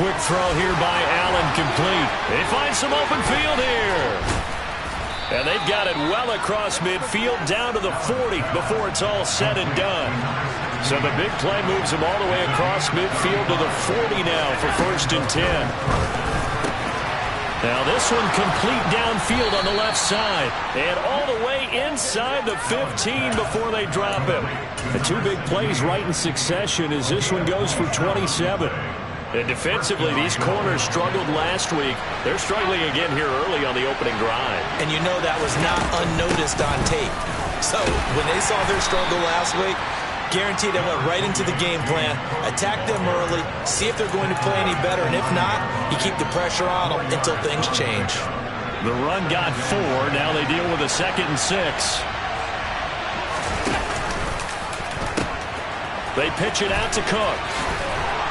quick throw here by Allen, complete. They find some open field here. And they've got it well across midfield down to the 40 before it's all said and done. So the big play moves them all the way across midfield to the 40 now for 1st and 10. Now this one complete downfield on the left side. And all the way inside the 15 before they drop him. The 2 big plays right in succession as this one goes for 27. And defensively, these corners struggled last week. They're struggling again here early on the opening drive. And you know that was not unnoticed on tape. So when they saw their struggle last week, guaranteed they went right into the game plan, attack them early, see if they're going to play any better, and if not, you keep the pressure on them until things change. The run got 4. Now they deal with a 2nd and 6. They pitch it out to Cook.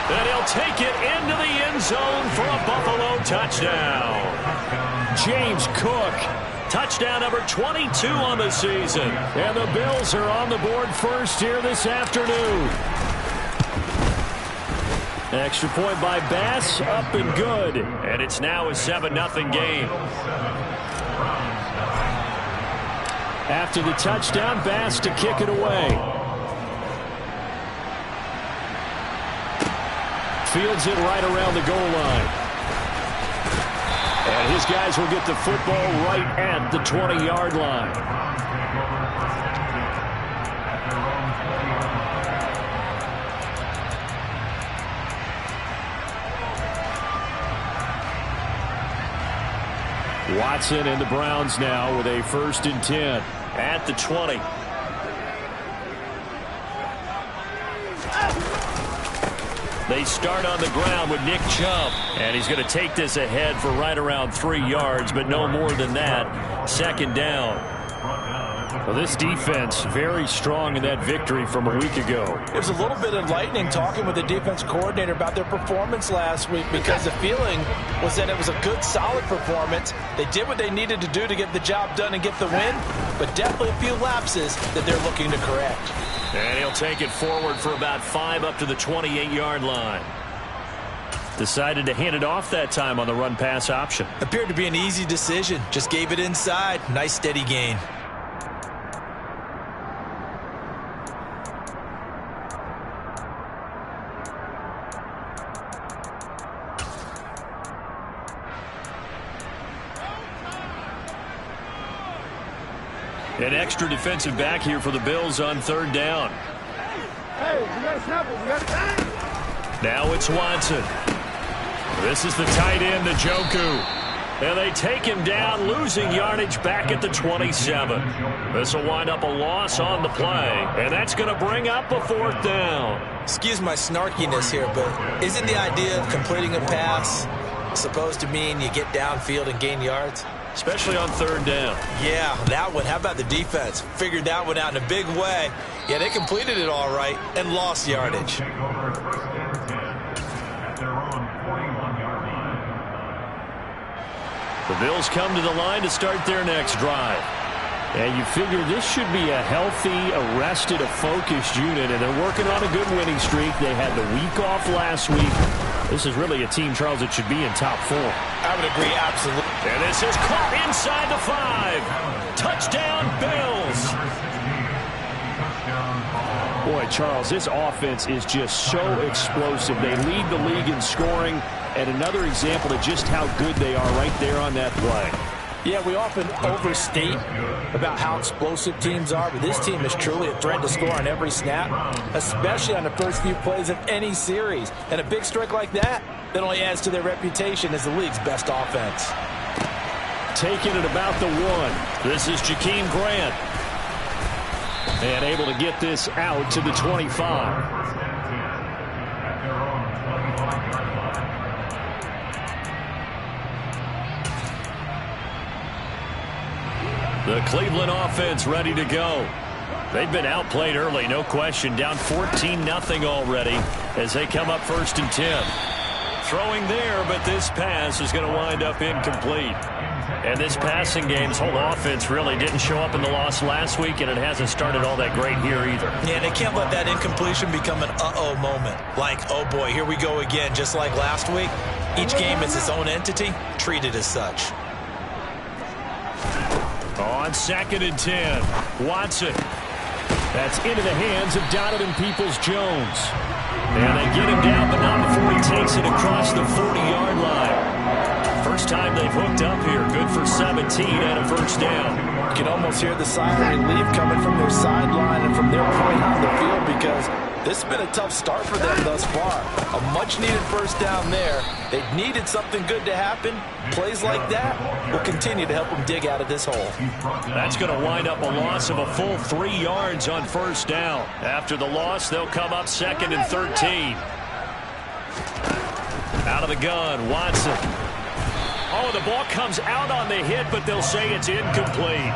And he'll take it into the end zone for a Buffalo touchdown. James Cook, touchdown number 22 on the season. And the Bills are on the board first here this afternoon. Extra point by Bass, up and good. And it's now a 7-0 game. After the touchdown, Bass to kick it away. Fields it right around the goal line. And his guys will get the football right at the 20-yard line. Watson and the Browns now with a 1st and 10 at the 20. They start on the ground with Nick Chubb. And he's going to take this ahead for right around 3 yards, but no more than that. 2nd down. Well, this defense very strong in that victory from a week ago. It was a little bit enlightening talking with the defense coordinator about their performance last week, because the feeling was that it was a good, solid performance. They did what they needed to do to get the job done and get the win, but definitely a few lapses that they're looking to correct. And he'll take it forward for about 5 up to the 28-yard line. Decided to hand it off that time on the run-pass option. Appeared to be an easy decision. Just gave it inside. Nice steady gain. An extra defensive back here for the Bills on 3rd down. Hey, you got a snapper. You got time. Now it's Watson. This is the tight end, Njoku. And they take him down, losing yardage back at the 27. This will wind up a loss on the play, and that's going to bring up a 4th down. Excuse my snarkiness here, but isn't the idea of completing a pass supposed to mean you get downfield and gain yards? Especially on 3rd down. Yeah, that one. How about the defense? Figured that one out in a big way. Yeah, they completed it all right and lost yardage. The Bills come to the line to start their next drive. And you figure this should be a healthy, arrested, a focused unit, and they're working on a good winning streak. They had the week off last week. This is really a team, Charles, that should be in top 4. I would agree, absolutely. And this is caught inside the 5. Touchdown, Bills. Boy, Charles, this offense is just so explosive. They lead the league in scoring, and another example of just how good they are right there on that play. Yeah, we often overstate about how explosive teams are, but this team is truly a threat to score on every snap, especially on the first few plays of any series. And a big strike like that only adds to their reputation as the league's best offense. Taking it about the 1. This is Jakeem Grant. And able to get this out to the 25. The Cleveland offense ready to go. They've been outplayed early, no question. Down 14-0 already as they come up 1st and 10. Throwing there, but this pass is going to wind up incomplete. And this passing game's whole offense really didn't show up in the loss last week, and it hasn't started all that great here either. Yeah, they can't let that incompletion become an uh-oh moment. Like, oh boy, here we go again, just like last week. Each game is its own entity, treated as such. On 2nd and 10, Watson. That's into the hands of Donovan Peoples-Jones. And they get him down, but not before he takes it across the 40-yard line. First time they've hooked up here. Good for 17 and a first down. You can almost hear the sigh of relief coming from their sideline and from their point on the field, because this has been a tough start for them thus far. A much-needed first down there. They've needed something good to happen. Plays like that will continue to help them dig out of this hole. That's going to wind up a loss of a full 3 yards on first down. After the loss, they'll come up 2nd and 13. Out of the gun, Watson. Oh, the ball comes out on the hit, but they'll say it's incomplete.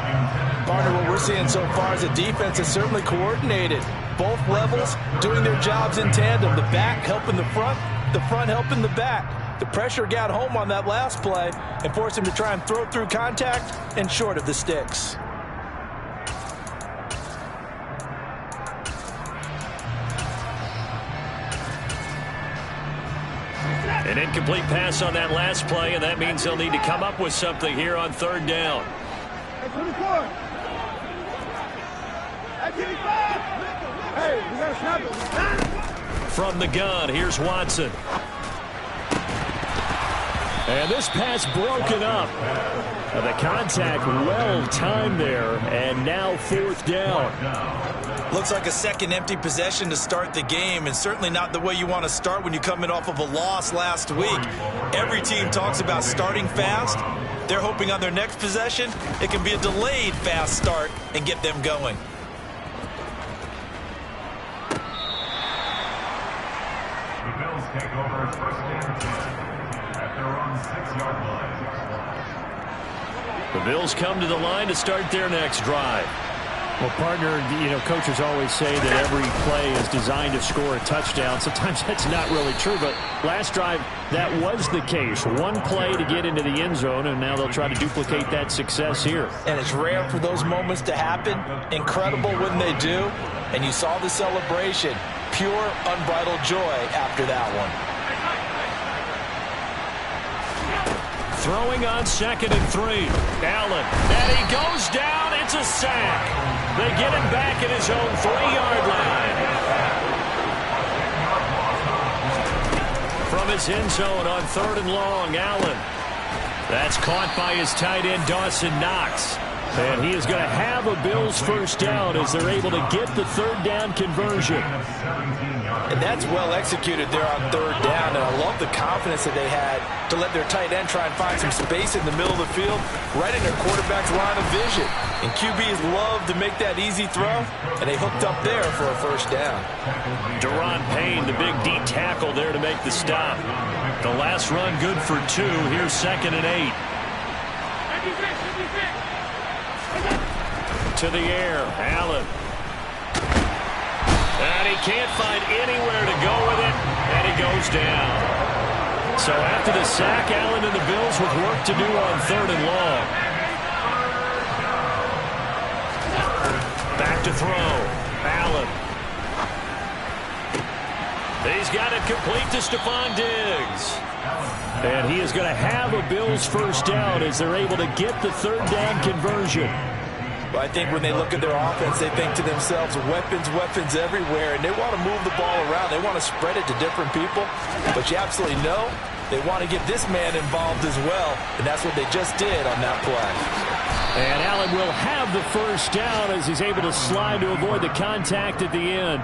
Partner, what we're seeing so far is a defense that's certainly coordinated. Both levels doing their jobs in tandem. The back helping the front helping the back. The pressure got home on that last play and forced him to try and throw through contact and short of the sticks. An incomplete pass on that last play, and that means they'll need to come up with something here on 3rd down. Hey, we got to snap it. From the gun, here's Watson. And this pass broken up. The contact well timed there, and now 4th down. Looks like a second empty possession to start the game, and certainly not the way you want to start when you're coming off of a loss last week. Every team talks about starting fast. They're hoping on their next possession it can be a delayed fast start and get them going. The Bills take over 1st and 10 at their own 6-yard line. The Bills come to the line to start their next drive. Well, partner, you know, coaches always say that every play is designed to score a touchdown. Sometimes that's not really true, but last drive, that was the case. One play to get into the end zone, and now they'll try to duplicate that success here. And it's rare for those moments to happen. Incredible when they do. And you saw the celebration. Pure, unbridled joy after that one. Throwing on 2nd and 3. Allen. And he goes down. It's a sack. They get him back at his own 3-yard line. From his end zone on 3rd and long, Allen. That's caught by his tight end, Dawson Knox. And he is going to have a Bills first down as they're able to get the 3rd down conversion. And that's well executed there on 3rd down. And I love the confidence that they had to let their tight end try and find some space in the middle of the field, right in their quarterback's line of vision. And QBs love to make that easy throw, and they hooked up there for a first down. Deron Payne, the big D tackle there to make the stop. The last run good for 2. Here's 2nd and 8. To the air, Allen. And he can't find anywhere to go with it, and he goes down. So after the sack, Allen and the Bills with work to do on 3rd and long. Back to throw, Allen. He's got it complete to Stephon Diggs. And he is going to have a Bills first down as they're able to get the 3rd down conversion. Well, I think when they look at their offense, they think to themselves, weapons, weapons everywhere, and they want to move the ball around. They want to spread it to different people, but you absolutely know they want to get this man involved as well, and that's what they just did on that play. And Allen will have the first down as he's able to slide to avoid the contact at the end.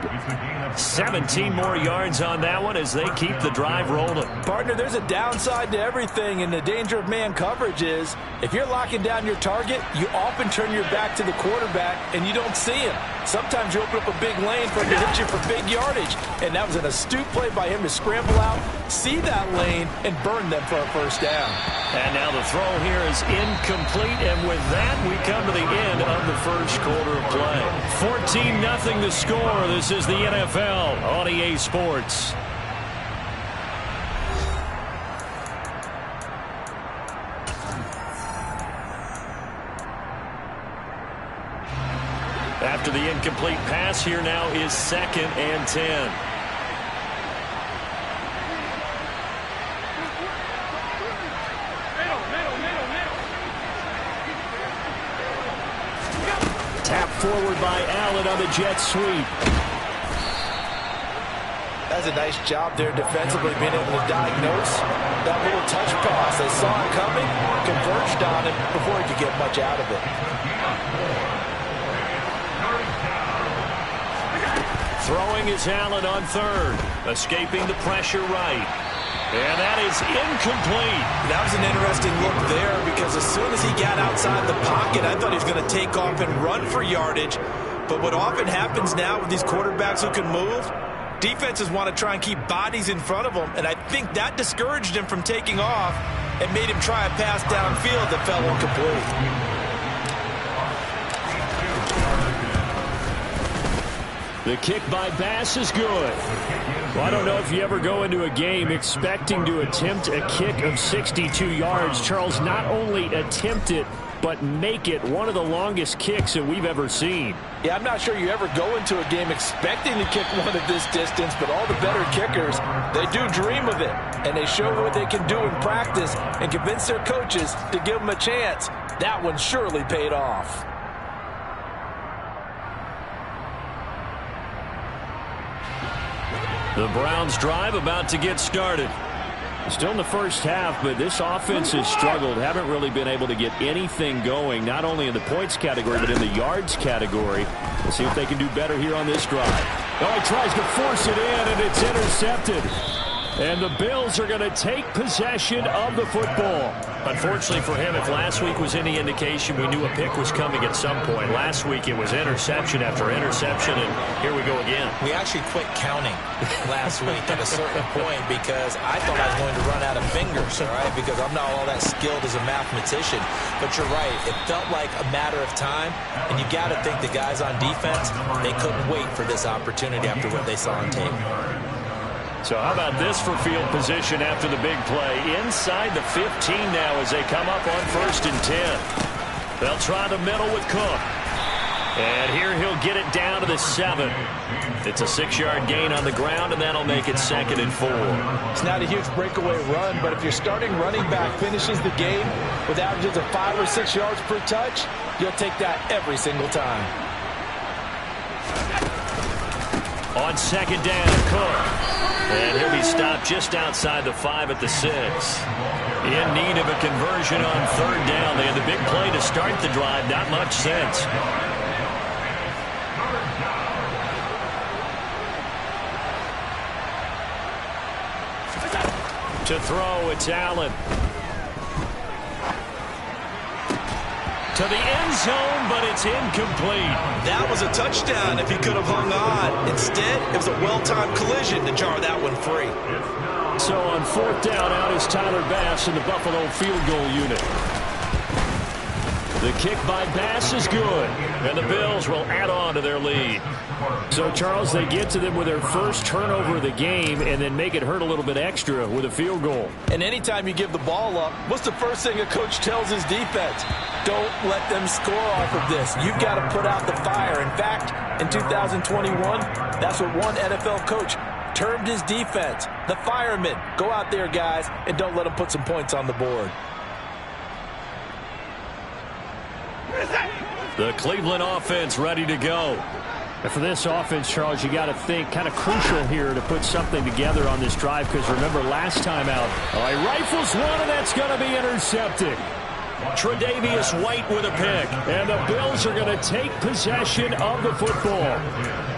17 more yards on that one as they keep the drive rolling. Partner, there's a downside to everything, and the danger of man coverage is if you're locking down your target, you often turn your back to the quarterback and you don't see him. Sometimes you open up a big lane for him to hit you for big yardage, and that was an astute play by him to scramble out, see that lane, and burn them for a first down. And now the throw here is incomplete, and with that, we come to the end of the first quarter of play. 14-0 the score. This is the NFL on EA Sports. After the incomplete pass, here now is 2nd and 10. Tap forward by Allen on the jet sweep. That's a nice job there defensively, being able to diagnose that little touch pass. They saw it coming, converged on him before he could get much out of it. Throwing is Allen on 3rd. Escaping the pressure right. And that is incomplete. That was an interesting look there because as soon as he got outside the pocket, I thought he was going to take off and run for yardage. But what often happens now with these quarterbacks who can move, defenses want to try and keep bodies in front of them, and I think that discouraged him from taking off and made him try a pass downfield that fell incomplete. The kick by Bass is good. Well, I don't know if you ever go into a game expecting to attempt a kick of 62 yards. Charles, not only attempt it, but make it one of the longest kicks that we've ever seen. Yeah, I'm not sure you ever go into a game expecting to kick one of this distance, but all the better kickers, they do dream of it, and they show what they can do in practice and convince their coaches to give them a chance. That one surely paid off. The Browns drive about to get started. Still in the first half, but this offense has struggled. Haven't really been able to get anything going, not only in the points category, but in the yards category. We'll see if they can do better here on this drive. Oh, he tries to force it in, and it's intercepted. And the Bills are going to take possession of the football. Unfortunately for him, if last week was any indication, we knew a pick was coming at some point. Last week it was interception after interception, and here we go again. We actually quit counting last week at a certain point because I thought I was going to run out of fingers, all right, because I'm not all that skilled as a mathematician. But you're right. It felt like a matter of time, and you got to think the guys on defense, they couldn't wait for this opportunity after what they saw on tape. So how about this for field position after the big play? Inside the 15 now as they come up on 1st and 10. They'll try the middle with Cook. And here he'll get it down to the 7. It's a 6-yard gain on the ground, and that'll make it 2nd and 4. It's not a huge breakaway run, but if your starting running back finishes the game with averages of 5 or 6 yards per touch, you'll take that every single time. On 2nd down, Cook. And he'll be stopped just outside the 5 at the 6. In need of a conversion on 3rd down. They had the big play to start the drive. Not much sense. To throw, it's Allen. To the end zone, but it's incomplete. That was a touchdown if he could have hung on. Instead, it was a well-timed collision to jar that one free. So on 4th down, out is Tyler Bass in the Buffalo field goal unit. The kick by Bass is good, and the Bills will add on to their lead. So, Charles, they get to them with their first turnover of the game and then make it hurt a little bit extra with a field goal. And anytime you give the ball up, what's the first thing a coach tells his defense? Don't let them score off of this. You've got to put out the fire. In fact, in 2021, that's what one NFL coach termed his defense. The firemen. Go out there, guys, and don't let them put some points on the board. The Cleveland offense ready to go. And for this offense, Charles, you got to think kind of crucial here to put something together on this drive because remember last time out, he rifles one and that's going to be intercepted. Tre'Davious White with a pick. And the Bills are going to take possession of the football.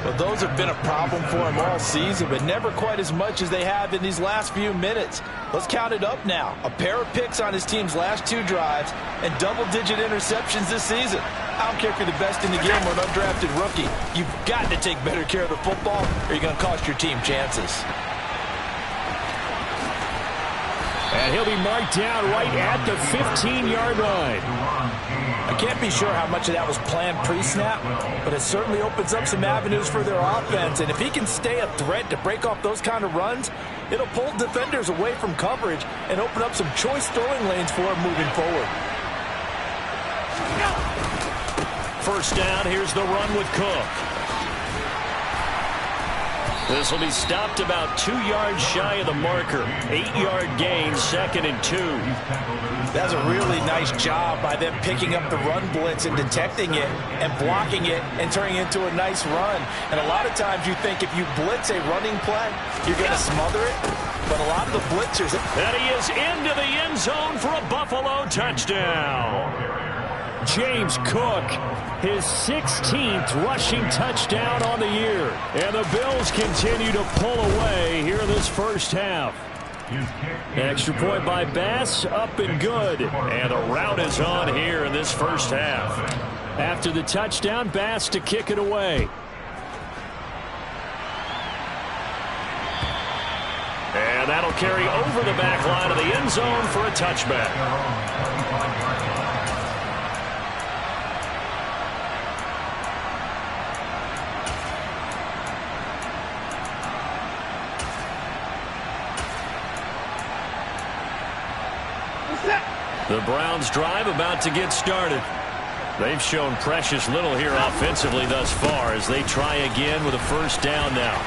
Well, those have been a problem for him all season, but never quite as much as they have in these last few minutes. Let's count it up now. A pair of picks on his team's last 2 drives and double-digit interceptions this season. I don't care if you're the best in the game or an undrafted rookie. You've got to take better care of the football or you're going to cost your team chances. And he'll be marked down right at the 15-yard line. I can't be sure how much of that was planned pre-snap, but it certainly opens up some avenues for their offense. And if he can stay a threat to break off those kind of runs, it'll pull defenders away from coverage and open up some choice throwing lanes for him moving forward. first down. Here's the run with Cook. This will be stopped about 2 yards shy of the marker. 8-yard gain, 2nd and 2. That's a really nice job by them picking up the run blitz and detecting it and blocking it and turning it into a nice run. And a lot of times you think if you blitz a running play, you're going to smother it. But a lot of the blitzers... And he is into the end zone for a Buffalo touchdown. James Cook, his 16th rushing touchdown on the year. And the Bills continue to pull away here in this first half. Extra point by Bass, up and good. And the route is on here in this first half. After the touchdown, Bass to kick it away. And that'll carry over the back line of the end zone for a touchback. The Browns drive about to get started. They've shown precious little here offensively thus far as they try again with a first down now.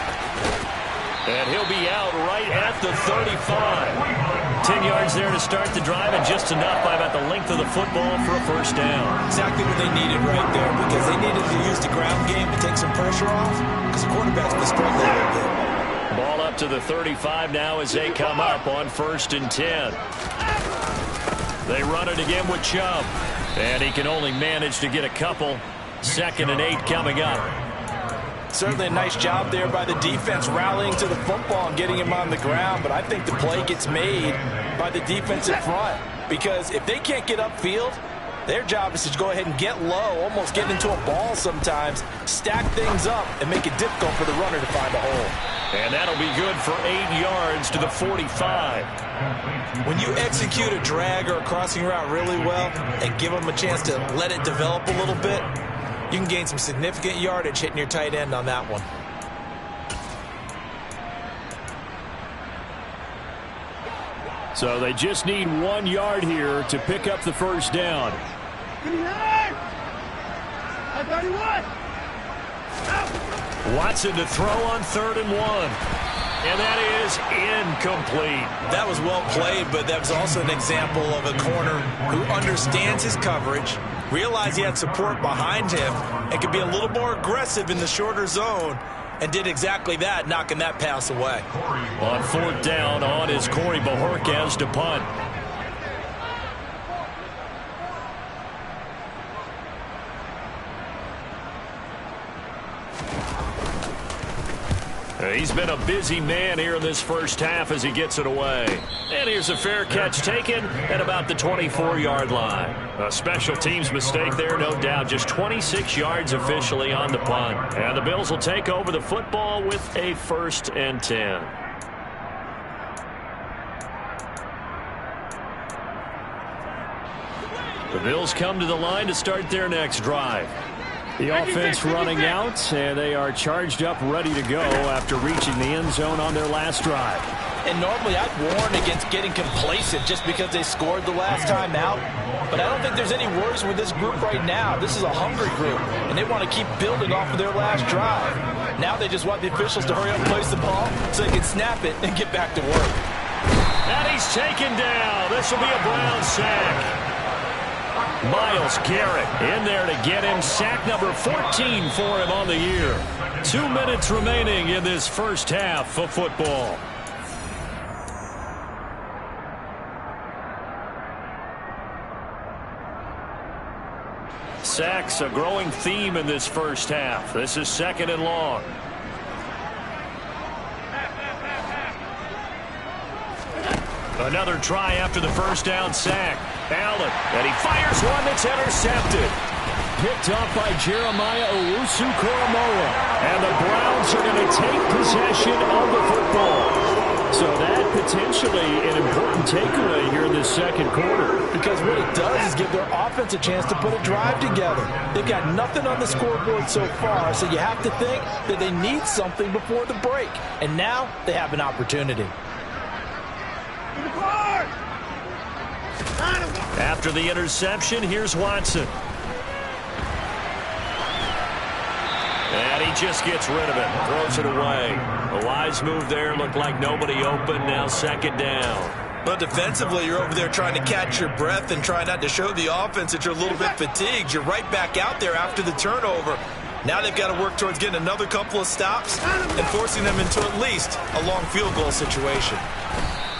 And he'll be out right at the 35. 10 yards there to start the drive, and just enough by about the length of the football for a first down. Exactly what they needed right there, because they needed to use the ground game to take some pressure off, because the quarterback's been struggling a little bit. Ball up to the 35 now as they come up on 1st and 10. They run it again with Chubb. And he can only manage to get a couple. 2nd and 8 coming up. Certainly a nice job there by the defense rallying to the football and getting him on the ground. But I think the play gets made by the defense in front. Because if they can't get upfield, their job is to go ahead and get low, almost get into a ball sometimes, stack things up, and make it difficult for the runner to find a hole. And that'll be good for 8 yards to the 45. When you execute a drag or a crossing route really well and give them a chance to let it develop a little bit, you can gain some significant yardage hitting your tight end on that one. So they just need 1 yard here to pick up the first down. 31. Watson to throw on 3rd and 1. And that is incomplete. That was well played, but that was also an example of a corner who understands his coverage, realized he had support behind him, and could be a little more aggressive in the shorter zone, and did exactly that, knocking that pass away. On 4th down, on is Corey Bojorquez to punt. He's been a busy man here in this first half as he gets it away. And here's a fair catch taken at about the 24-yard line. A special teams mistake there, no doubt. Just 26 yards officially on the punt. And the Bills will take over the football with a 1st and 10. The Bills come to the line to start their next drive. The offense running out, and they are charged up, ready to go after reaching the end zone on their last drive. And normally I'd warn against getting complacent just because they scored the last time out. But I don't think there's any worries with this group right now. This is a hungry group, and they want to keep building off of their last drive. Now they just want the officials to hurry up and place the ball so they can snap it and get back to work. And he's taken down. This will be a Brown sack. Myles Garrett in there to get him. Sack number 14 for him on the year. 2 minutes remaining in this first half of football. Sacks a growing theme in this first half. This is 2nd and long. Another try after the first down sack. Allen, and he fires one that's intercepted. Picked off by Jeremiah Owusu-Koramoah. And the Browns are going to take possession of the football. So that potentially an important takeaway here in this second quarter. Because what it does is give their offense a chance to put a drive together. They've got nothing on the scoreboard so far, so you have to think that they need something before the break. And now they have an opportunity. After the interception, here's Watson. just gets rid of it, throws it away. A wise move there. Looked like nobody open. Now second down. But defensively, you're over there trying to catch your breath and try not to show the offense that you're a little bit fatigued. You're right back out there after the turnover. Now they've got to work towards getting another couple of stops and forcing them into at least a long field goal situation.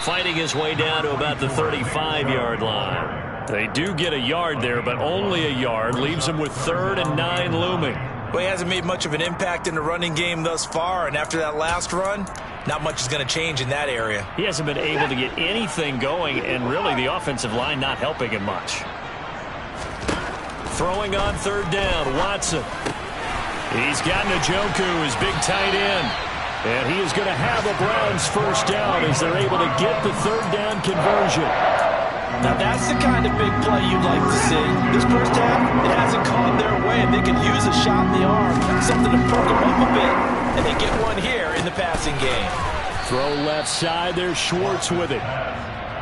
Fighting his way down to about the 35-yard line. They do get a yard there, but only a yard. Leaves them with 3rd and 9 looming. Well, he hasn't made much of an impact in the running game thus far, and after that last run, not much is going to change in that area. He hasn't been able to get anything going, and really the offensive line not helping him much. Throwing on 3rd down, Watson. He's got Njoku, his big tight end. And he is going to have a Browns first down as they're able to get the 3rd down conversion. Now that's the kind of big play you'd like to see. This first half, it hasn't gone their way, and they could use a shot in the arm, something to perk them up a bit, and they get one here in the passing game. Throw left side, there's Schwartz with it.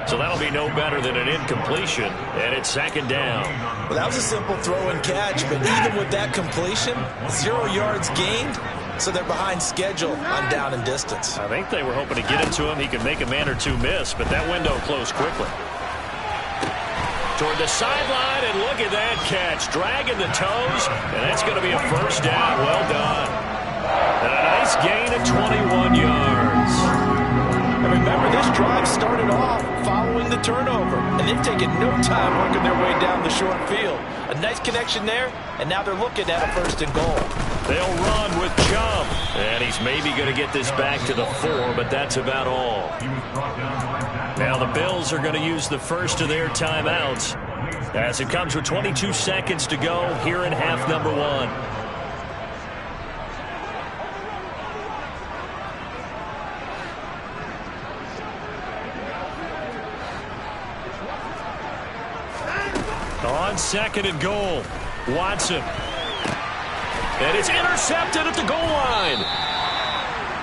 So that'll be no better than an incompletion, and it's 2nd down. Well, that was a simple throw and catch, but even with that completion, 0 yards gained, so they're behind schedule on down and distance. I think they were hoping to get it to him. He could make a man or two miss, but that window closed quickly. Toward the sideline, and look at that catch. Dragging the toes, and that's going to be a first down. Well done. And a nice gain of 21 yards. And remember, this drive started off following the turnover, and they've taken no time working their way down the short field. A nice connection there, and now they're looking at a 1st and goal. They'll run with Chubb, and he's maybe going to get this back to the 4, but that's about all. Now the Bills are going to use the first of their timeouts as it comes with 22 seconds to go here in half number 1. On 2nd and goal, Watson. And it's intercepted at the goal line.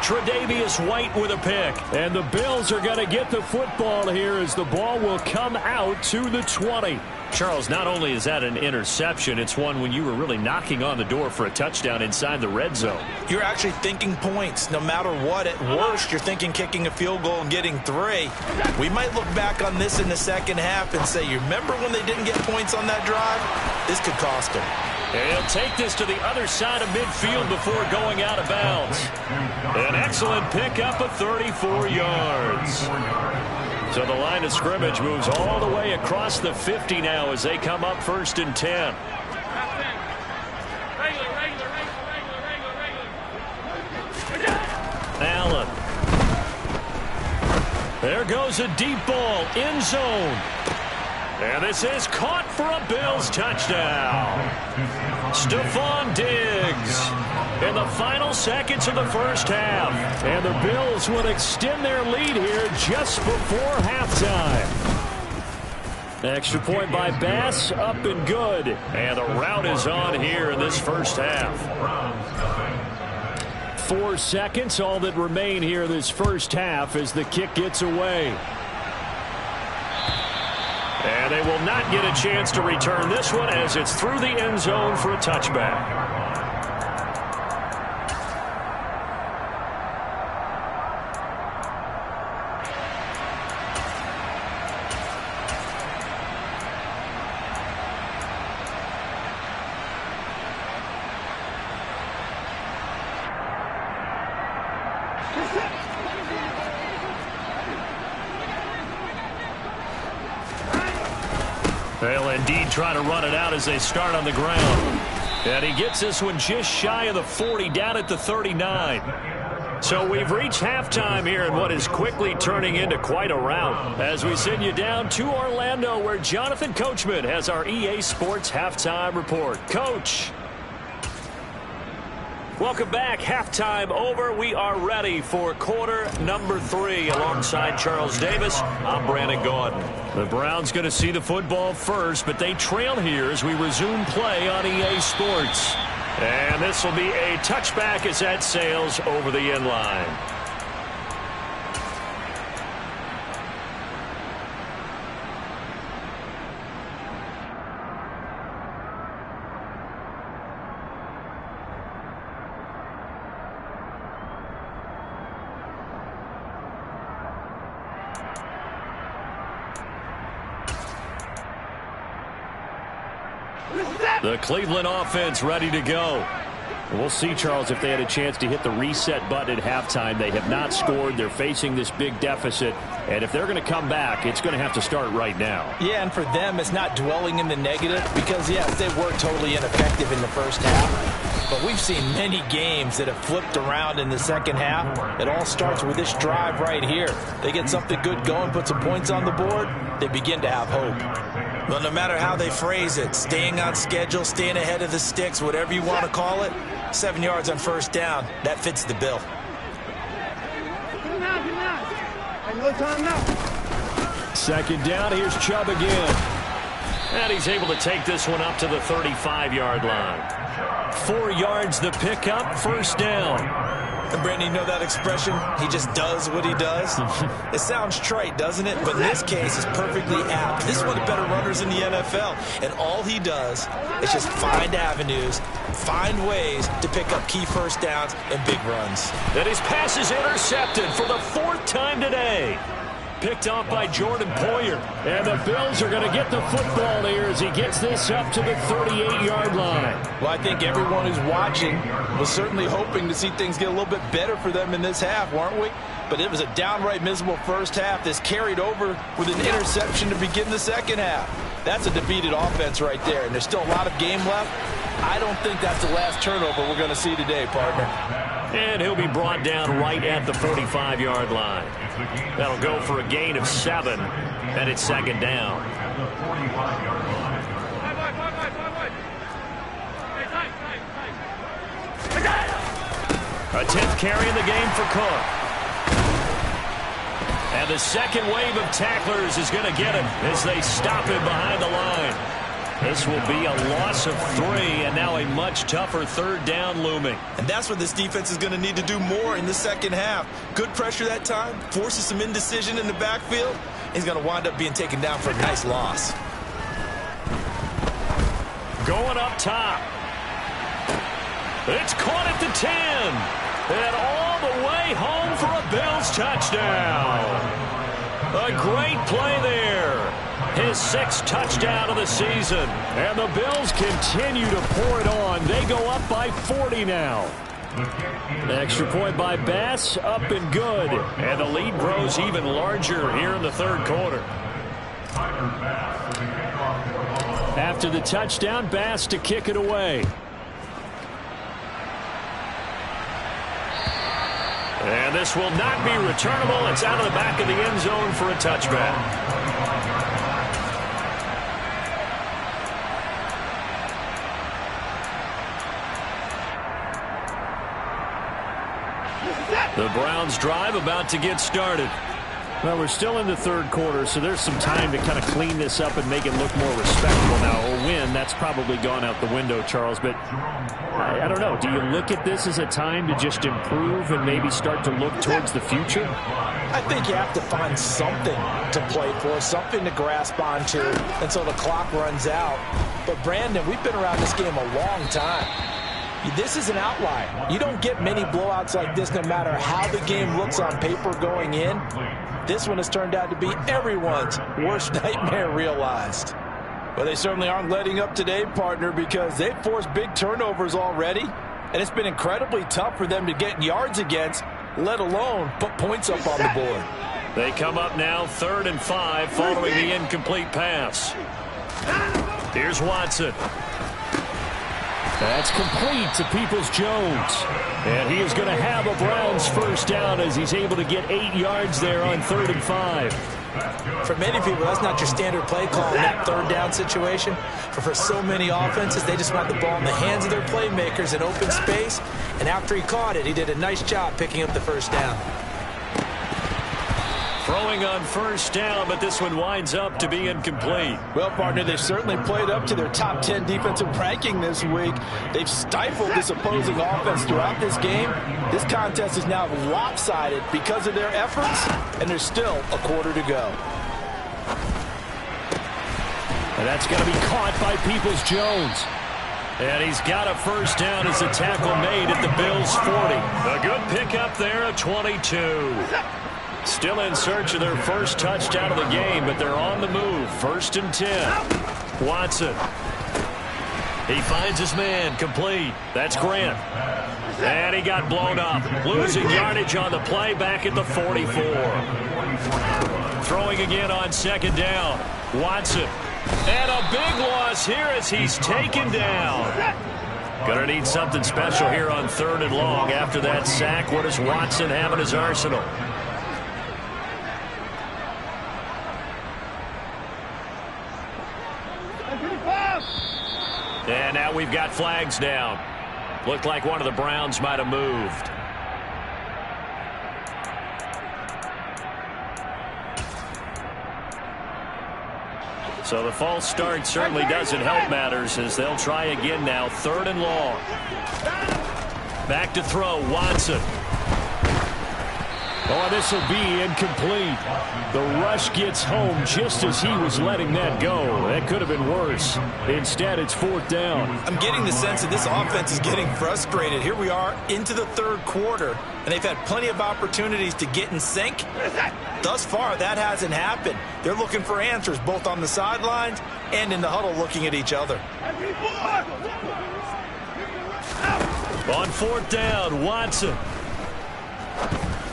Tre'Davious White with a pick. And the Bills are going to get the football here as the ball will come out to the 20. Charles, not only is that an interception, it's one when you were really knocking on the door for a touchdown inside the red zone. You're actually thinking points no matter what. At worst, you're thinking kicking a field goal and getting 3. We might look back on this in the second half and say, you remember when they didn't get points on that drive? This could cost them. And he'll take this to the other side of midfield before going out of bounds. An excellent pickup of 34 yards. So the line of scrimmage moves all the way across the 50 now as they come up 1st and 10. Allen. There goes a deep ball, end zone. And this is caught for a Bills touchdown. Stephon Diggs in the final seconds of the first half. And the Bills would extend their lead here just before halftime. Extra point by Bass, up and good. And the route is on here in this first half. 4 seconds, all that remain here in this first half as the kick gets away. And they will not get a chance to return this one as it's through the end zone for a touchback. They'll indeed try to run it out as they start on the ground. And he gets this one just shy of the 40, down at the 39. So we've reached halftime here in what is quickly turning into quite a rout as we send you down to Orlando where Jonathan Coachman has our EA Sports Halftime Report. Coach. Welcome back. Halftime over. We are ready for quarter number 3. Alongside Charles Davis, I'm Brandon Gaudin. The Browns going to see the football first, but they trail here as we resume play on EA Sports. And this will be a touchback as that sails over the end line. The Cleveland offense ready to go. We'll see, Charles, if they had a chance to hit the reset button at halftime. They have not scored. They're facing this big deficit. And if they're going to come back, it's going to have to start right now. Yeah, and for them, it's not dwelling in the negative because, yes, they were totally ineffective in the first half. But we've seen many games that have flipped around in the second half. It all starts with this drive right here. They get something good going, put some points on the board, they begin to have hope. Well, no matter how they phrase it, staying on schedule, staying ahead of the sticks, whatever you want to call it, 7 yards on first down, that fits the bill. No time now. Second down, here's Chubb again. And he's able to take this one up to the 35-yard line. 4 yards the pickup, first down. And Brandon, you know that expression? He just does what he does. It sounds trite, doesn't it? But in this case, it's perfectly apt. This is one of the better runners in the NFL. And all he does is just find avenues, find ways to pick up key first downs and big runs. And his pass is intercepted for the 4th time today. Picked off by Jordan Poyer. And the Bills are going to get the football here as he gets this up to the 38-yard line. Well, I think everyone who's watching was certainly hoping to see things get a little bit better for them in this half, weren't we? But it was a downright miserable first half. This carried over with an interception to begin the second half. That's a defeated offense right there, and there's still a lot of game left. I don't think that's the last turnover we're going to see today, partner. And he'll be brought down right at the 45-yard line. That'll go for a gain of 7, and it's second down. A 10th carry in the game for Cook. And the second wave of tacklers is going to get him as they stop him behind the line. This will be a loss of 3, and now a much tougher third down looming. And that's what this defense is going to need to do more in the second half. Good pressure that time, forces some indecision in the backfield. He's going to wind up being taken down for a nice loss. Going up top. It's caught at the 10. And all the way home for a Bills touchdown. A great play there. His 6th touchdown of the season. And the Bills continue to pour it on. They go up by 40 now. The extra point by Bass, up and good. And the lead grows even larger here in the third quarter. After the touchdown, Bass to kick it away. And this will not be returnable. It's out of the back of the end zone for a touchback. The Browns drive about to get started. Well, we're still in the third quarter, so there's some time to kind of clean this up and make it look more respectable now. A win, that's probably gone out the window, Charles. But I don't know. Do you look at this as a time to just improve and maybe start to look towards the future? I think you have to find something to play for, something to grasp onto until the clock runs out. But, Brandon, we've been around this game a long time. This is an outlier. You don't get many blowouts like this no matter how the game looks on paper going in. This one has turned out to be everyone's worst nightmare realized. Well, they certainly aren't letting up today, partner, because they've forced big turnovers already. And it's been incredibly tough for them to get yards against, let alone put points up on the board. They come up now 3rd and 5 following the incomplete pass. Here's Watson. That's complete to Peoples-Jones. And he is going to have a Browns first down as he's able to get 8 yards there on 3rd and 5. For many people, that's not your standard play call in that third down situation. But for so many offenses, they just want the ball in the hands of their playmakers in open space. And after he caught it, he did a nice job picking up the first down. Throwing on first down, but this one winds up to be incomplete. Well, partner, they've certainly played up to their top 10 defensive ranking this week. They've stifled this opposing offense throughout this game. This contest is now lopsided because of their efforts, and there's still a quarter to go. And that's going to be caught by Peoples-Jones. And he's got a first down as the tackle made at the Bills' 40. A good pickup there at 22. Still in search of their first touchdown of the game, but they're on the move. 1st and 10. Watson. He finds his man, complete. That's Grant. And he got blown up. Losing yardage on the play back at the 44. Throwing again on second down. Watson. And a big loss here as he's taken down. Gonna need something special here on 3rd and long. After that sack, what does Watson have in his arsenal? And now we've got flags down. Looked like one of the Browns might have moved. So the false start certainly doesn't help matters as they'll try again now. 3rd and long. Back to throw, Watson. Oh, this will be incomplete. The rush gets home just as he was letting that go. That could have been worse. Instead, it's 4th down. I'm getting the sense that this offense is getting frustrated. Here we are into the 3rd quarter, and they've had plenty of opportunities to get in sync. Thus far, that hasn't happened. They're looking for answers both on the sidelines and in the huddle looking at each other. On 4th down, Watson.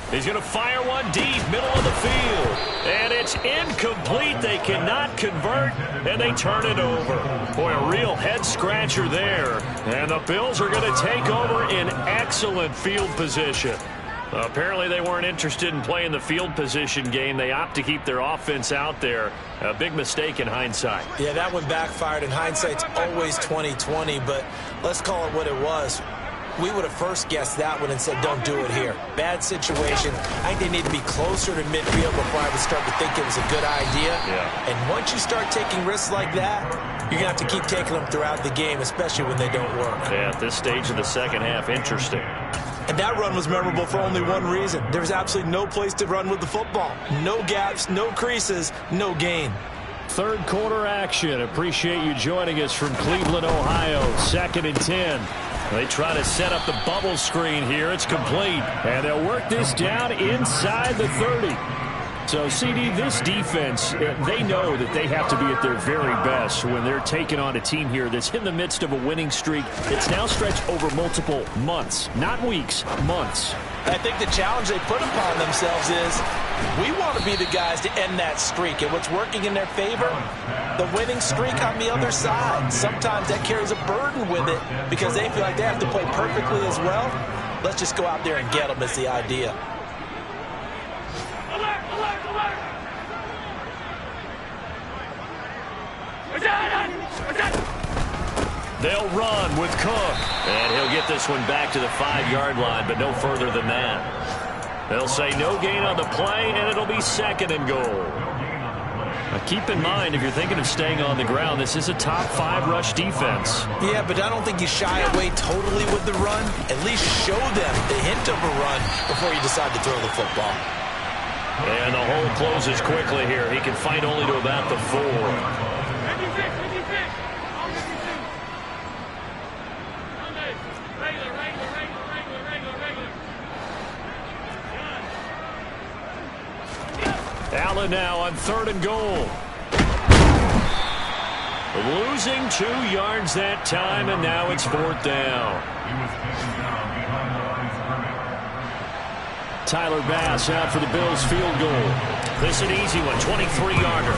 He's going to fire one deep, middle of the field. And it's incomplete. They cannot convert, and they turn it over. Boy, a real head-scratcher there. And the Bills are going to take over in excellent field position. Apparently they weren't interested in playing the field position game. They opt to keep their offense out there. A big mistake in hindsight. Yeah, that one backfired, and hindsight's always 20/20, but let's call it what it was. We would have first guessed that one and said, don't do it here. Bad situation. I think they need to be closer to midfield before I would start to think it was a good idea. Yeah. And once you start taking risks like that, you're going to have to keep taking them throughout the game, especially when they don't work. Yeah, at this stage of the second half, interesting. And that run was memorable for only one reason. There was absolutely no place to run with the football. No gaps, no creases, no gain. 3rd quarter action. Appreciate you joining us from Cleveland, Ohio. 2nd and 10. They try to set up the bubble screen here. It's complete. And they'll work this down inside the 30. So, CD, this defense, they know that they have to be at their very best when they're taking on a team here that's in the midst of a winning streak. It's now stretched over multiple months, not weeks, months. I think the challenge they put upon themselves is we want to be the guys to end that streak. And what's working in their favor? The winning streak on the other side. Sometimes that carries a burden with it because they feel like they have to play perfectly as well. Let's just go out there and get them is the idea. They'll run with Cook. And he'll get this one back to the 5-yard line, but no further than that. They'll say no gain on the play, and it'll be 2nd and goal. Now keep in mind, if you're thinking of staying on the ground, this is a top 5 rush defense. Yeah, but I don't think you shy away totally with the run. At least show them the hint of a run before you decide to throw the football. And the hole closes quickly here. He can fight only to about the 4. Allen now on 3rd and goal. Losing 2 yards that time, and now it's 4th down. Tyler Bass out for the Bills field goal. This is an easy one, 23-yarder.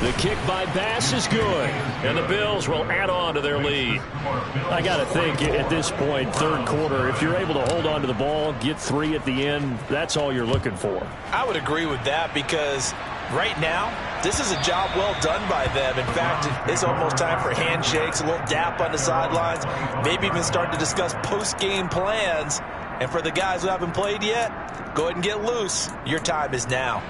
The kick by Bass is good, and the Bills will add on to their lead. I got to think at this point, 3rd quarter, if you're able to hold on to the ball, get 3 at the end, that's all you're looking for. I would agree with that because right now, this is a job well done by them. In fact, it's almost time for handshakes, a little dap on the sidelines, maybe even start to discuss post-game plans. And for the guys who haven't played yet, go ahead and get loose. Your time is now.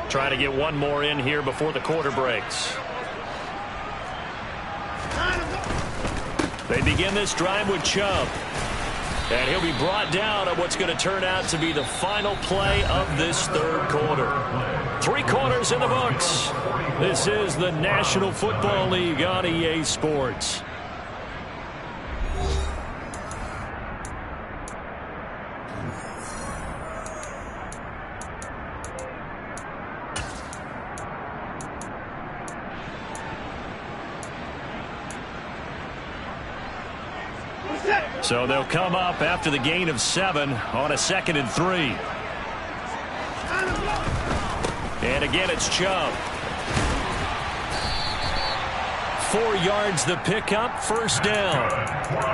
Trying to get one more in here before the quarter breaks. They begin this drive with Chubb. And he'll be brought down on what's going to turn out to be the final play of this 3rd quarter. 3 quarters in the books. This is the National Football League on EA Sports. So they'll come up after the gain of 7 on a 2nd and 3. And again, it's Chubb. 4 yards the pickup, first down.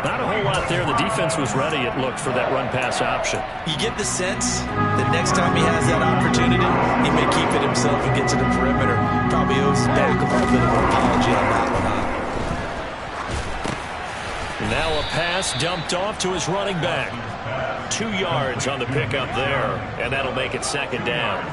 Not a whole lot there. The defense was ready, it looked, for that run-pass option. You get the sense that next time he has that opportunity, he may keep it himself and get to the perimeter. Probably owes his back a little bit of an apology on that one, huh? Now a pass dumped off to his running back. 2 yards on the pickup there, and that'll make it 2nd down.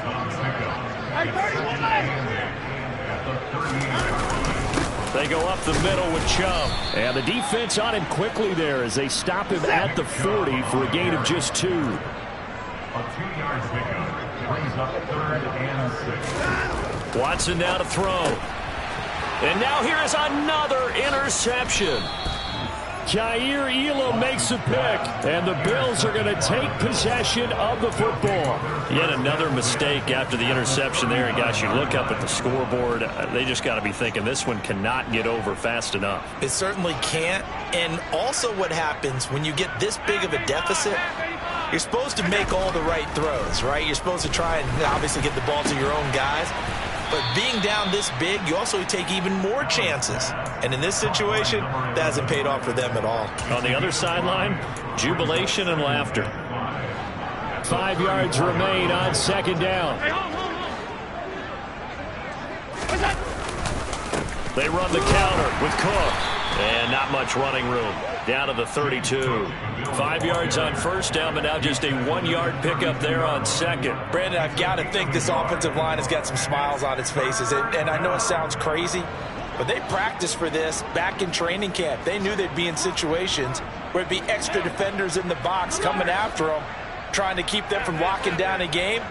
They go up the middle with Chubb. And the defense on him quickly there as they stop him at the 40 for a gain of just 2. A 2-yard pickup brings up 3rd and 6. Watson now to throw. And now here is another interception. Jair Elam makes a pick, and the Bills are going to take possession of the football. Yet another mistake after the interception there. And gosh, you look up at the scoreboard, they just got to be thinking this one cannot get over fast enough. It certainly can't. And also what happens when you get this big of a deficit, you're supposed to make all the right throws, right? You're supposed to try and obviously get the ball to your own guys. But being down this big, you also take even more chances. And in this situation, that hasn't paid off for them at all. On the other sideline, jubilation and laughter. 5 yards remain on 2nd down. They run the counter with Cook. And not much running room. Down to the 32. 5 yards on first down, but now just a 1-yard pickup there on 2nd. Brandon, I've got to think this offensive line has got some smiles on its faces. And I know it sounds crazy, but they practiced for this back in training camp. They knew they'd be in situations where it'd be extra defenders in the box coming after them, trying to keep them from locking down a game.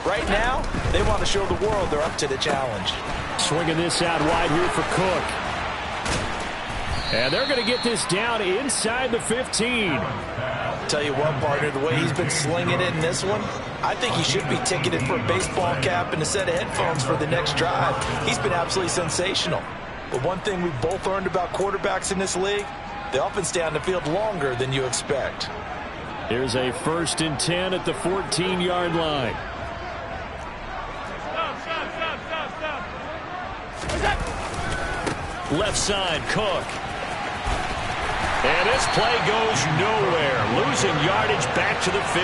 Right now, they want to show the world they're up to the challenge. Swinging this out wide here for Cook. And they're going to get this down inside the 15. Tell you what, partner, the way he's been slinging it in this one, I think he should be ticketed for a baseball cap and a set of headphones for the next drive. He's been absolutely sensational. But one thing we've both learned about quarterbacks in this league, they often stay on the field longer than you expect. Here's a 1st and 10 at the 14-yard line. Left side, Cook. And this play goes nowhere. Losing yardage back to the 15.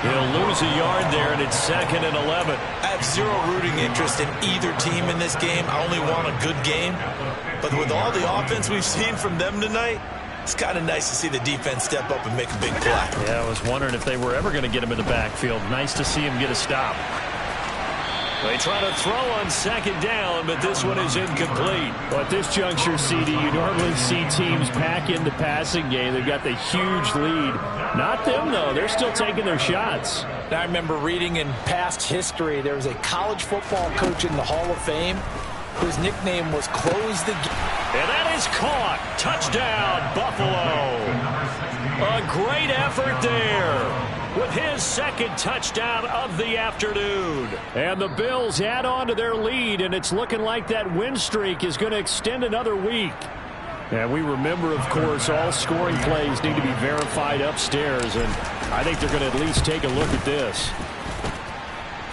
He'll lose a yard there, and it's 2nd and 11. I have zero rooting interest in either team in this game. I only want a good game. But with all the offense we've seen from them tonight, it's kind of nice to see the defense step up and make a big play. Yeah, I was wondering if they were ever going to get him in the backfield. Nice to see him get a stop. They try to throw on 2nd down, but this one is incomplete. Well, at this juncture, CD, you normally see teams pack in the passing game. They've got the huge lead. Not them, though. They're still taking their shots. I remember reading in past history, there was a college football coach in the Hall of Fame whose nickname was Close the Game. And that is caught. Touchdown, Buffalo. A great effort there with his 2nd touchdown of the afternoon. And the Bills add on to their lead, and it's looking like that win streak is going to extend another week. And we remember, of course, all scoring plays need to be verified upstairs, and I think they're going to at least take a look at this.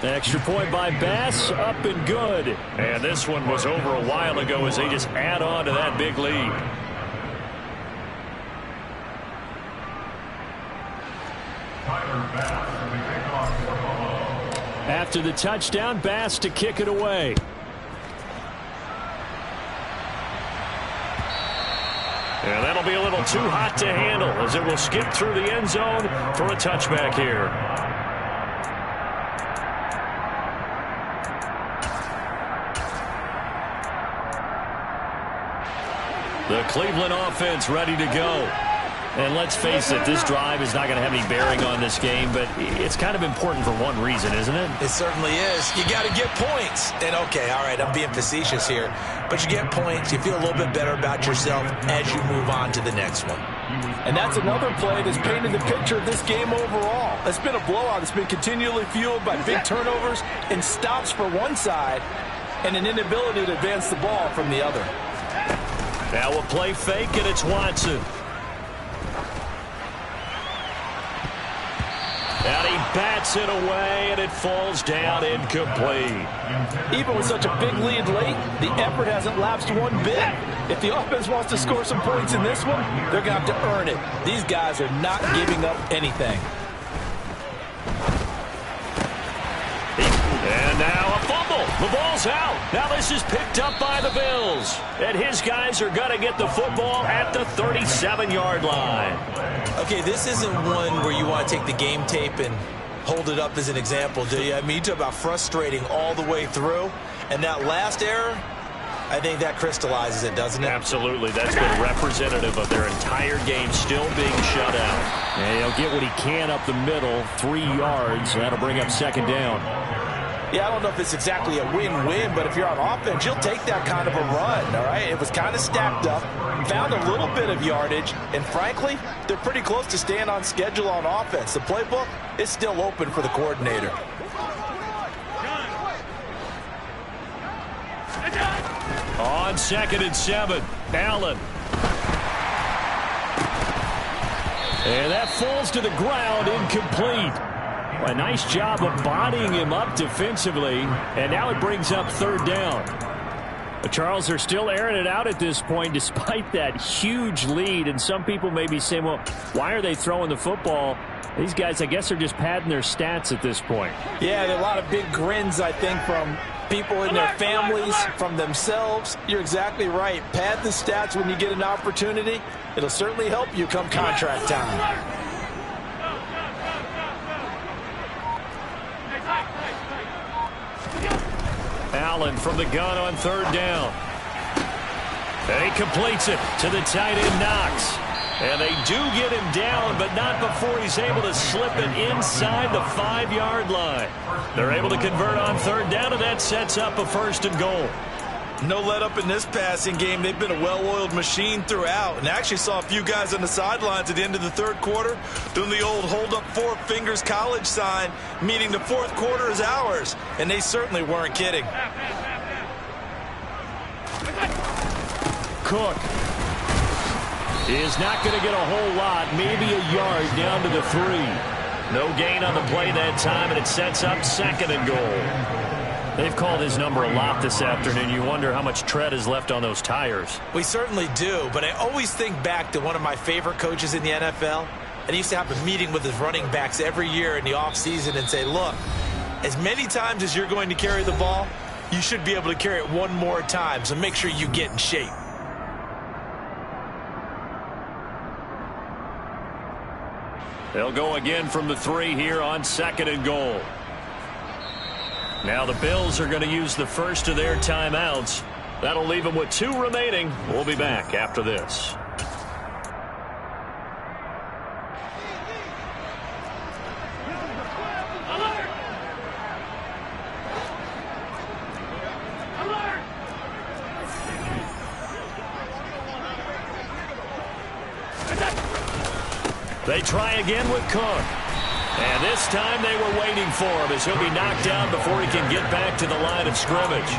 Extra point by Bass, up and good. And this one was over a while ago as they just add on to that big lead. After the touchdown, Bass to kick it away. And that'll be a little too hot to handle as it will skip through the end zone for a touchback here. The Cleveland offense ready to go. And let's face it, this drive is not going to have any bearing on this game, but it's kind of important for one reason, isn't it? It certainly is. You got to get points. And, okay, all right, I'm being facetious here. But you get points, you feel a little bit better about yourself as you move on to the next one. And that's another play that's painted the picture of this game overall. It's been a blowout. It's been continually fueled by big turnovers and stops for one side and an inability to advance the ball from the other. Now a play fake, and it's Watson. And he bats it away, and it falls down incomplete. Even with such a big lead late, the effort hasn't lapsed one bit. If the offense wants to score some points in this one, they're going to have to earn it. These guys are not giving up anything. And now a fumble. The ball's out. Now this is picked up by the Bills. And his guys are going to get the football at the 37-yard line. Okay, this isn't one where you want to take the game tape and hold it up as an example, do you? I mean, you talk about frustrating all the way through. And that last error, I think that crystallizes it, doesn't it? Absolutely. That's been representative of their entire game still being shut out. And he'll get what he can up the middle, 3 yards. That'll bring up second down. Yeah, I don't know if it's exactly a win-win, but if you're on offense, you'll take that kind of a run, all right? It was kind of stacked up, found a little bit of yardage, and frankly, they're pretty close to staying on schedule on offense. The playbook is still open for the coordinator. On 2nd and 7, Allen. And that falls to the ground, incomplete. A nice job of bodying him up defensively, and now it brings up 3rd down. Charles, they're still airing it out at this point despite that huge lead, and some people may be saying, well, why are they throwing the football? These guys, I guess, are just padding their stats at this point. Yeah, there are a lot of big grins, I think, from people in their families, from themselves. You're exactly right. Pad the stats when you get an opportunity. It'll certainly help you come contract time. Allen from the gun on 3rd down. And he completes it to the tight end, Knox. And they do get him down, but not before he's able to slip it inside the 5-yard line. They're able to convert on 3rd down, and that sets up a 1st and goal. No let up in this passing game. They've been a well-oiled machine throughout, and actually saw a few guys on the sidelines at the end of the 3rd quarter doing the old hold up 4 fingers college sign, meaning the 4th quarter is ours, and they certainly weren't kidding. Cook is not going to get a whole lot, maybe a yard down to the 3. No gain on the play that time, and it sets up 2nd and goal. They've called his number a lot this afternoon. You wonder how much tread is left on those tires. We certainly do, but I always think back to one of my favorite coaches in the NFL, and he used to have a meeting with his running backs every year in the offseason and say, look, as many times as you're going to carry the ball, you should be able to carry it one more time, so make sure you get in shape. They'll go again from the 3 here on 2nd and goal. Now the Bills are going to use the first of their timeouts. That'll leave them with 2 remaining. We'll be back after this. They try again with Cook. And this time they were waiting for him as he'll be knocked down before he can get back to the line of scrimmage.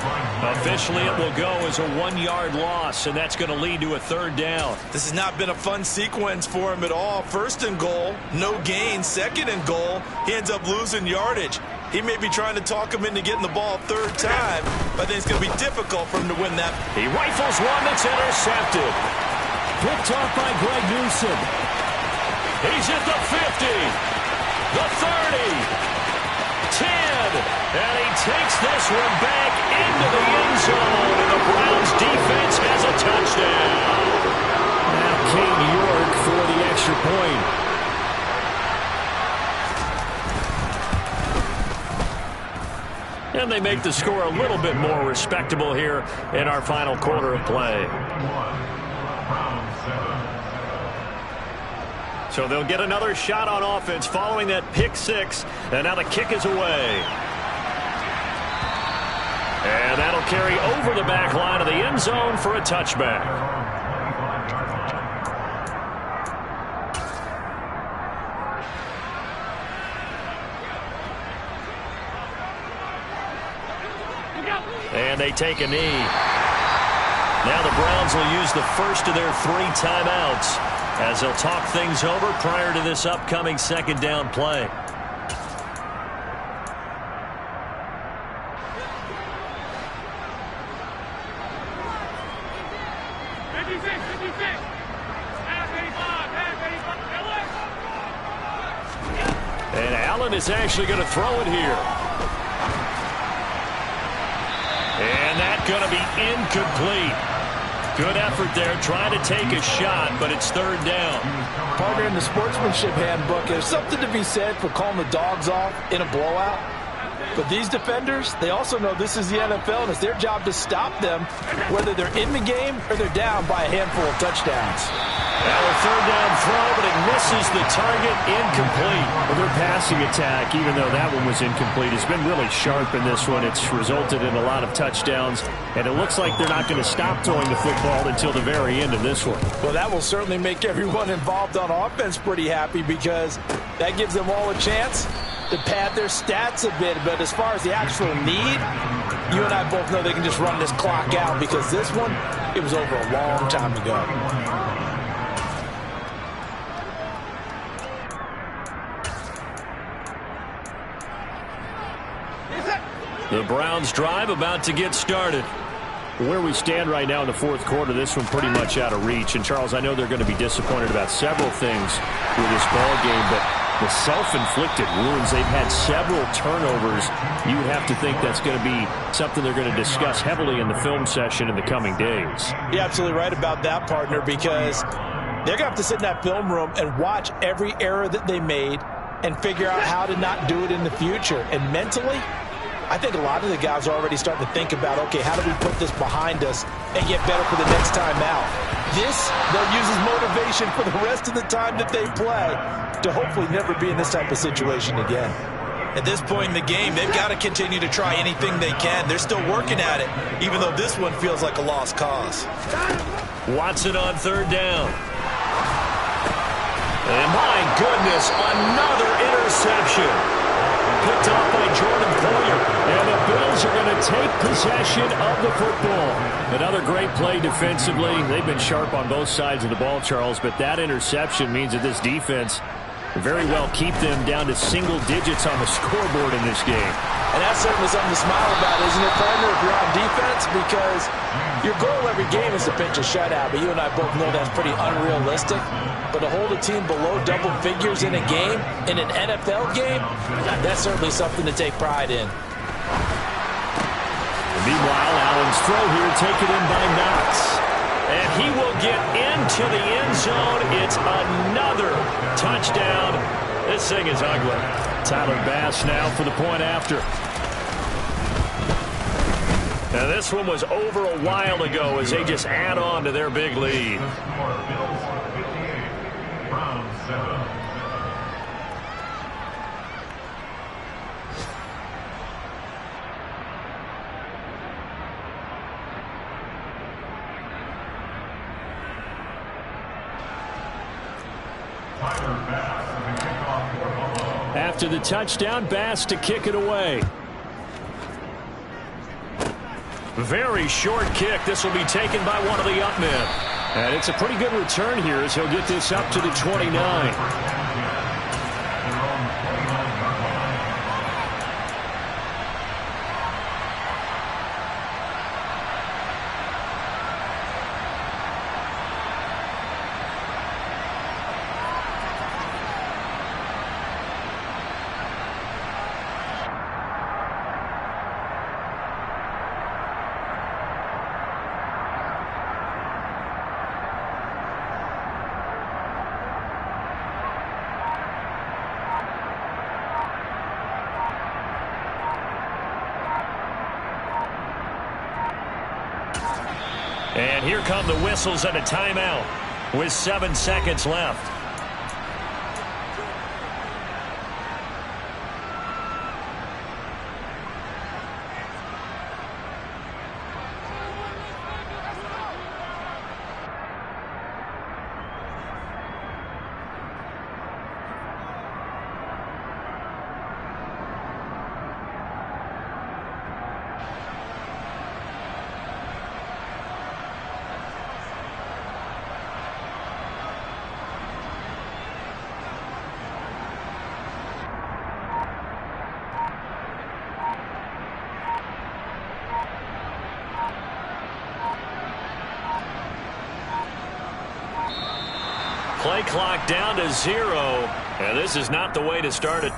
Officially, it will go as a 1-yard loss, and that's going to lead to a 3rd down. This has not been a fun sequence for him at all. 1st and goal, no gain. 2nd and goal, he ends up losing yardage. He may be trying to talk him into getting the ball 3rd time, but I think it's going to be difficult for him to win that. He rifles one that's intercepted. Picked off by Greg Newsom. He's at the 50. The 30, 10, and he takes this one back into the end zone, and the Browns defense has a touchdown. Now King York for the extra point. And they make the score a little bit more respectable here in our final quarter of play. So they'll get another shot on offense following that pick 6. And now the kick is away. And that'll carry over the back line of the end zone for a touchback. And they take a knee. Now the Browns will use the first of their 3 timeouts as they'll talk things over prior to this upcoming 2nd down play. And Allen is actually going to throw it here. And that's going to be incomplete. Good effort there, trying to take a shot, but it's third down. Partner, in the sportsmanship handbook, there's something to be said for calling the dogs off in a blowout. But these defenders, they also know this is the NFL, and it's their job to stop them, whether they're in the game or they're down by a handful of touchdowns. Now a third down throw, but it misses the target, incomplete. Well, their passing attack, even though that one was incomplete, has been really sharp in this one. It's resulted in a lot of touchdowns, and it looks like they're not going to stop throwing the football until the very end of this one. Well, that will certainly make everyone involved on offense pretty happy, because that gives them all a chance to pad their stats a bit. But as far as the actual need, you and I both know they can just run this clock out, because this one, it was over a long time ago. The Browns drive about to get started. Where we stand right now in the fourth quarter, this one pretty much out of reach. And, Charles, I know they're going to be disappointed about several things with this ball game, but the self-inflicted wounds, they've had several turnovers. You would have to think that's going to be something they're going to discuss heavily in the film session in the coming days. You're absolutely right about that, partner, because they're going to have to sit in that film room and watch every error that they made and figure out how to not do it in the future. And mentally, I think a lot of the guys are already starting to think about, okay, how do we put this behind us and get better for the next time out? This, they'll use as motivation for the rest of the time that they play to hopefully never be in this type of situation again. At this point in the game, they've got to continue to try anything they can. They're still working at it, even though this one feels like a lost cause. Watson on third down. And my goodness, another interception. Picked off by Jordan Poyer. And the Bills are going to take possession of the football. Another great play defensively. They've been sharp on both sides of the ball, Charles, but that interception means that this defense very well keep them down to single digits on the scoreboard in this game. And that's certainly something to smile about, isn't it, partner, if you're on defense? Because your goal every game is to pitch a shutout, but you and I both know that's pretty unrealistic. But to hold a team below double figures in a game, in an NFL game, that's certainly something to take pride in. Meanwhile, Allen's throw here taken in by Knox. And he will get into the end zone. It's another touchdown. This thing is ugly. Tyler Bass now for the point after. Now this one was over a while ago as they just add on to their big lead. After the touchdown, Bass to kick it away. Very short kick. This will be taken by one of the up men. And it's a pretty good return here as he'll get this up to the 29. And here come the whistles and a timeout with 7 seconds left. play clock down to 0. And this is not the way to start it.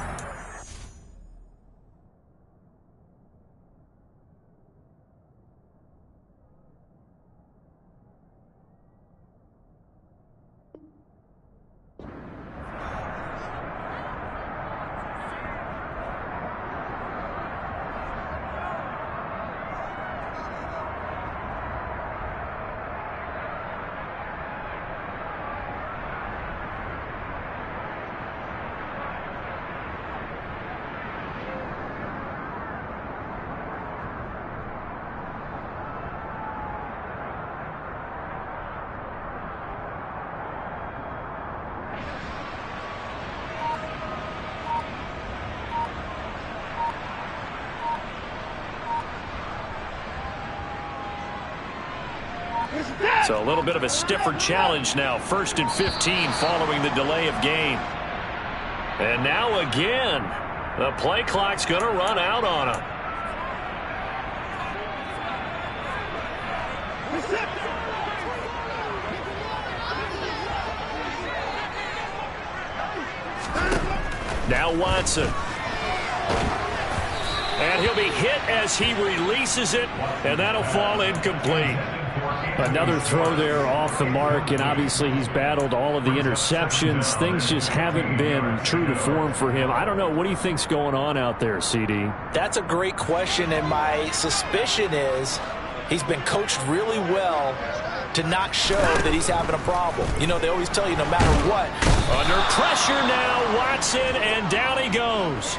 So a little bit of a stiffer challenge now. 1st and 15 following the delay of game. And now again, the play clock's going to run out on him. Now Watson. And he'll be hit as he releases it, and that'll fall incomplete. Another throw there off the mark, and obviously he's battled all of the interceptions. Things just haven't been true to form for him. I don't know. What do you think's going on out there, CD? That's a great question, and my suspicion is he's been coached really well to not show that he's having a problem. You know, they always tell you no matter what. Under pressure now, Watson, and down he goes.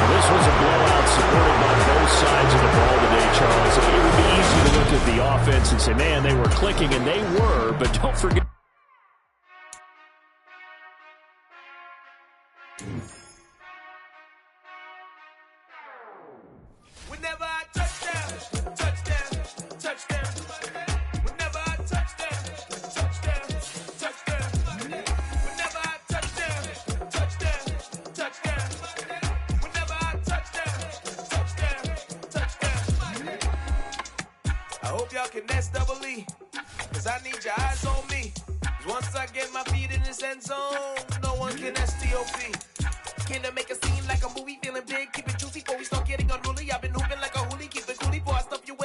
This was a blowout supported by both sides of the ball today, Charles. It would be easy to look at the offense and say, man, they were clicking, and they were, but don't forget. Whenever I touchdown, touchdown, touchdown. Whenever I touchdown, touchdown, touchdown. Whenever I touchdown, touchdown, touchdown. Whenever I touchdown, touchdown, touchdown. I hope y'all can nest double E, cause I need your eyes on me. Cause once I get my feet in this end zone, no one can STOP. Can I make a scene like a movie, feeling big, keep it